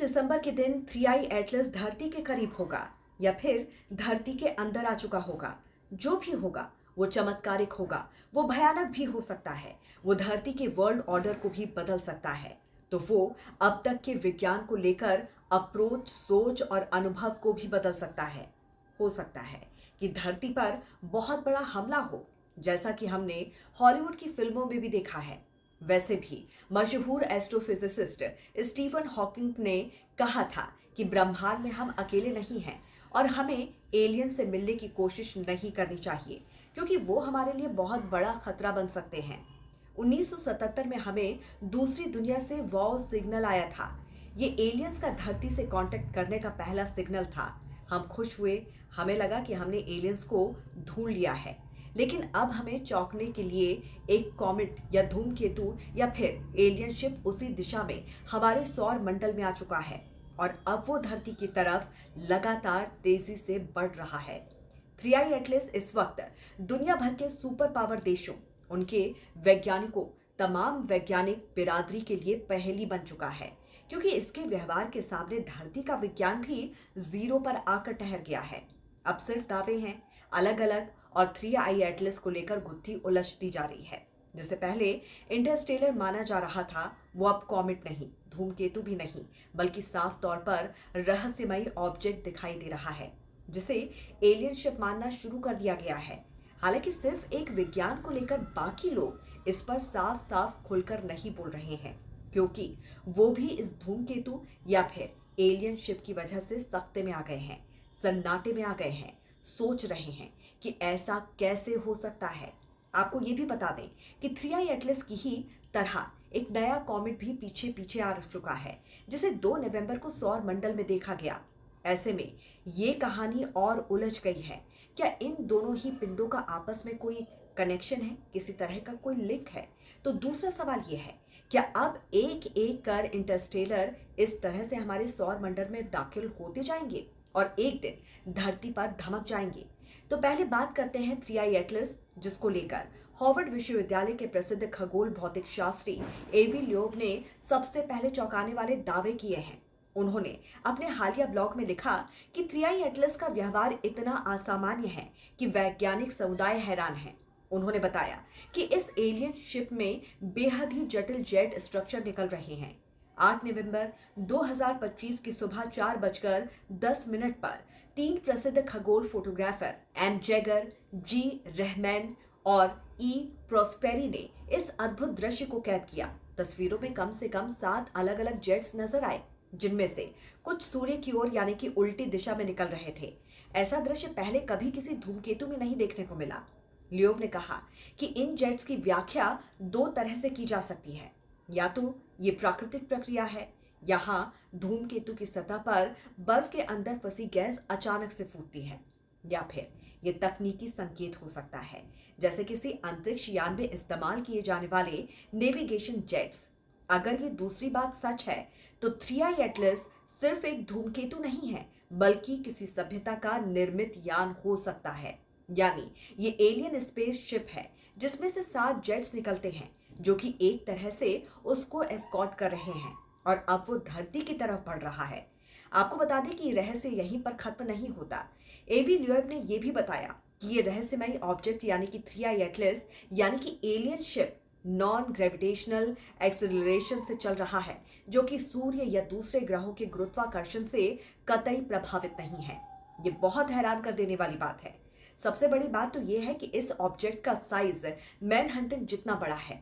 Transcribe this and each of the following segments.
दिसंबर के दिन 3i Atlas धरती के करीब होगा या फिर धरती के अंदर आ चुका होगा। जो भी होगा वो चमत्कारिक होगा, वो भयानक भी हो सकता है, वो धरती के वर्ल्ड ऑर्डर को भी बदल सकता है। तो वो अब तक के विज्ञान को लेकर अप्रोच, सोच और अनुभव को भी बदल सकता है। हो सकता है कि धरती पर बहुत बड़ा हमला हो, जैसा कि हमने हॉलीवुड की फिल्मों में भी देखा है। वैसे भी मशहूर एस्ट्रोफिजिसिस्ट स्टीफन हॉकिंग ने कहा था कि ब्रह्मांड में हम अकेले नहीं हैं और हमें एलियन से मिलने की कोशिश नहीं करनी चाहिए, क्योंकि वो हमारे लिए बहुत बड़ा खतरा बन सकते हैं। 1977 में हमें दूसरी दुनिया से वॉव सिग्नल आया था। ये एलियंस का धरती से कांटेक्ट करने का पहला सिग्नल था। हम खुश हुए, हमें लगा कि हमने एलियंस को ढूंढ लिया है। लेकिन अब हमें चौंकने के लिए एक कॉमेट या धूमकेतु या फिर एलियन शिप उसी दिशा में हमारे सौर मंडल में आ चुका है और अब वो धरती की तरफ लगातार तेजी से बढ़ रहा है। 3i एटलस इस वक्त दुनिया भर के सुपर पावर देशों, उनके वैज्ञानिकों, तमाम वैज्ञानिक बिरादरी के लिए पहेली बन चुका है, क्योंकि इसके व्यवहार के सामने धरती का विज्ञान भी जीरो पर आकर ठहर गया है। अब सिर्फ दावे हैं अलग अलग और 3i एटलस को लेकर गुत्थी उलझती जा रही है। जिसे पहले इंटरस्टेलर माना जा रहा था, वो अब कॉमेट नहीं, धूमकेतु भी नहीं, बल्कि साफ तौर पर रहस्यमयी ऑब्जेक्ट दिखाई दे रहा है, जिसे एलियन शिप मानना शुरू कर दिया गया है। हालांकि सिर्फ एक विज्ञान को लेकर बाकी लोग इस पर साफ साफ खुलकर नहीं बोल रहे हैं, क्योंकि वो भी इस धूमकेतु या फिर एलियन शिप की वजह से सख्ते में आ गए हैं, सन्नाटे में आ गए हैं, सोच रहे हैं कि ऐसा कैसे हो सकता है। आपको ये भी बता दें कि 3i एटलस की ही तरह एक नया कॉमेट भी पीछे पीछे आ चुका है, जिसे 2 नवंबर को सौर मंडल में देखा गया। ऐसे में ये कहानी और उलझ गई है। क्या इन दोनों ही पिंडों का आपस में कोई कनेक्शन है, किसी तरह का कोई लिंक है? तो दूसरा सवाल ये है, क्या अब एक एक कर इंटरस्टेलर इस तरह से हमारे सौर मंडल में दाखिल होते जाएंगे और एक दिन धरती पर धमक जाएंगे? तो पहले बात करते हैं 3i एटलस, जिसको लेकर हार्वर्ड विश्वविद्यालय के प्रसिद्ध खगोल भौतिक शास्त्री एवी लियोब ने सबसे पहले चौंकाने वाले दावे किए हैं। उन्होंने अपने हालिया ब्लॉग में लिखा कि 3i एटलस का व्यवहार इतना असामान्य है कि वैज्ञानिक समुदाय हैरान है। उन्होंने बताया कि इस एलियन शिप में बेहद ही जटिल जेट स्ट्रक्चर निकल रहे हैं। 8 नवंबर 2025 की सुबह 4:10 पर 3 प्रसिद्ध खगोल फोटोग्राफर एम जैगर, जी रहमान और ई प्रोस्पेरी ने इस अद्भुत दृश्य को कैद किया। तस्वीरों में कम से कम 7 अलग अलग जेट्स नजर आए, जिनमें से कुछ सूर्य की ओर यानी कि उल्टी दिशा में निकल रहे थे। ऐसा दृश्य पहले कभी किसी धूमकेतु में नहीं देखने को मिला। लियोब ने कहा कि इन जेट्स की व्याख्या 2 तरह से की जा सकती है। या तो ये प्राकृतिक प्रक्रिया है, यहाँ धूमकेतु की सतह पर बर्फ के अंदर फंसी गैस अचानक से फूटती है, या फिर ये तकनीकी संकेत हो सकता है, जैसे किसी अंतरिक्ष यान में इस्तेमाल किए जाने वाले नेविगेशन जेट्स। अगर ये दूसरी बात सच है, तो 3i एटलस सिर्फ एक धूमकेतु नहीं है, बल्कि किसी सभ्यता का निर्मित यान हो सकता है। यानी ये एलियन स्पेस शिप है, जिसमें से 7 जेट्स निकलते हैं, जो कि एक तरह से उसको एस्कॉर्ट कर रहे हैं और अब वो धरती की तरफ बढ़ रहा है। आपको बता दें कि ये रहस्य यहीं पर खत्म नहीं होता। एवी लियोब ने यह भी बताया कि ये रहस्यमयी ऑब्जेक्ट यानी कि 3i एटलस यानी कि alien ship non gravitational acceleration से चल रहा है, जो कि सूर्य या दूसरे ग्रहों के गुरुत्वाकर्षण से कतई प्रभावित नहीं है। ये बहुत हैरान कर देने वाली बात है। सबसे बड़ी बात तो यह है कि इस ऑब्जेक्ट का साइज मैनहट्टन जितना बड़ा है।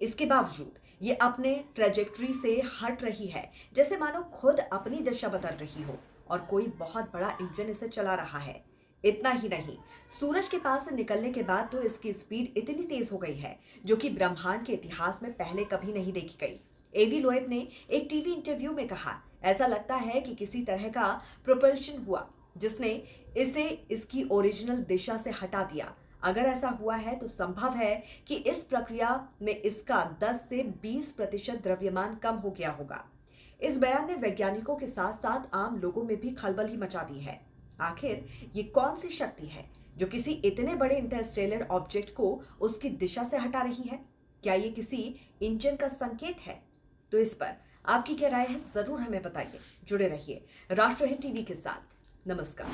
इसके बावजूद ये अपने ट्रेजेक्ट्री से हट रही है, जैसे मानो खुद अपनी दिशा बदल रही हो और कोई बहुत बड़ा इंजन इसे चला रहा है। इतना ही नहीं, सूरज के पास से निकलने के बाद तो इसकी स्पीड इतनी तेज हो गई है, जो कि ब्रह्मांड के इतिहास में पहले कभी नहीं देखी गई। एवी लोएब ने एक टीवी इंटरव्यू में कहा, ऐसा लगता है कि किसी तरह का प्रोपल्शन हुआ, जिसने इसे इसकी ओरिजिनल दिशा से हटा दिया। अगर ऐसा हुआ है तो संभव है कि इस प्रक्रिया में इसका 10 से 20% द्रव्यमान कम हो गया होगा। इस बयान ने वैज्ञानिकों के साथ साथ आम लोगों में भी खलबल ही मचा दी है। आखिर ये कौन सी शक्ति है जो किसी इतने बड़े इंटरस्टेलर ऑब्जेक्ट को उसकी दिशा से हटा रही है? क्या ये किसी इंजन का संकेत है? तो इस पर आपकी क्या राय है जरूर हमें बताइए। जुड़े रहिए राष्ट्रहित टीवी के साथ। नमस्कार।